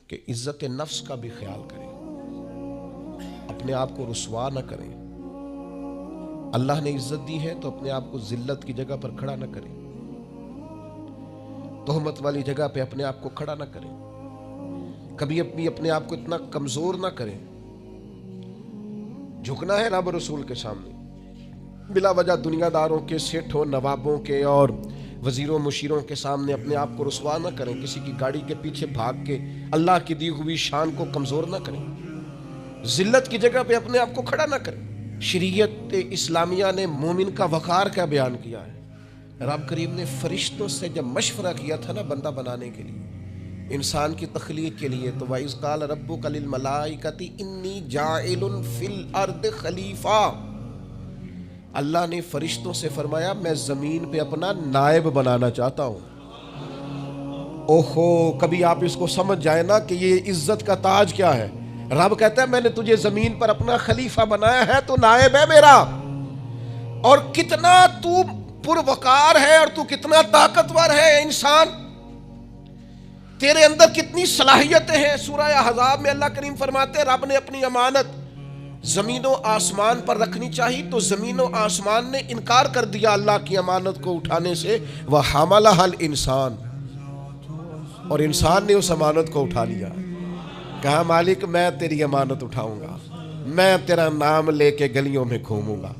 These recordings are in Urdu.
کہ عزت نفس کا بھی خیال کریں، اپنے آپ کو رسوا نہ کریں۔ اللہ نے عزت دی ہے تو اپنے آپ کو ذلت کی جگہ پر کھڑا نہ کریں، تہمت والی جگہ پہ اپنے آپ کو کھڑا نہ کریں، کبھی اپنے آپ کو اتنا کمزور نہ کریں۔ جھکنا ہے رب رسول کے سامنے، بلا وجہ دنیا داروں کے، سیٹھوں، نوابوں کے اور وزیروں مشیروں کے سامنے اپنے آپ کو رسوا نہ کریں، کسی کی گاڑی کے پیچھے بھاگ کے اللہ کی دی ہوئی شان کو کمزور نہ کریں، ذلت کی جگہ پہ اپنے آپ کو کھڑا نہ کریں۔ شریعت اسلامیہ نے مومن کا وقار کیا بیان کیا ہے؟ رب کریم نے فرشتوں سے جب مشورہ کیا تھا نا بندہ بنانے کے لیے، انسان کی تخلیق کے لیے، تو وَإِذْ قَالَ رَبُّكَ لِلْمَلَائِكَةِ إِنِّي جَاعِلٌ فِي الْأَرْضِ خَلِيفَةً، اللہ نے فرشتوں سے فرمایا میں زمین پہ اپنا نائب بنانا چاہتا ہوں۔ اوہو، کبھی آپ اس کو سمجھ جائیں نا کہ یہ عزت کا تاج کیا ہے۔ رب کہتا ہے میں نے تجھے زمین پر اپنا خلیفہ بنایا ہے، تو نائب ہے میرا، اور کتنا تو پروقار ہے اور تو کتنا طاقتور ہے انسان، تیرے اندر کتنی صلاحیتیں ہیں۔ سورہ احزاب میں اللہ کریم فرماتے ہیں رب نے اپنی امانت زمین و آسمان پر رکھنی چاہیے تو زمین و آسمان نے انکار کر دیا اللہ کی امانت کو اٹھانے سے، وَحَمَلَهَا الْإِنسان، اور انسان نے اس امانت کو اٹھا لیا، کہا مالک میں تیری امانت اٹھاؤں گا، میں تیرا نام لے کے گلیوں میں گھوموں گا،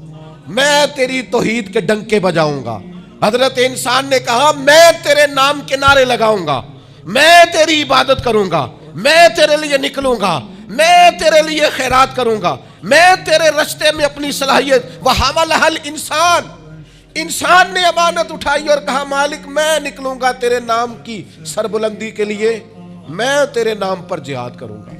میں تیری توحید کے ڈنکے بجاؤں گا۔ حضرت انسان نے کہا میں تیرے نام کے نعرے لگاؤں گا، میں تیری عبادت کروں گا، میں تیرے لیے نکلوں گا، میں تیرے لیے خیرات کروں گا، میں تیرے رستے میں اپنی صلاحیت۔ وَحَمَلَهَا الْإِنسان، انسان نے امانت اٹھائی اور کہا مالک میں نکلوں گا تیرے نام کی سربلندی کے لیے، میں تیرے نام پر جہاد کروں گا،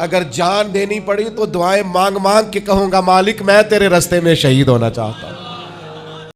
اگر جان دینی پڑی تو دعائیں مانگ مانگ کے کہوں گا مالک میں تیرے رستے میں شہید ہونا چاہتا ہوں۔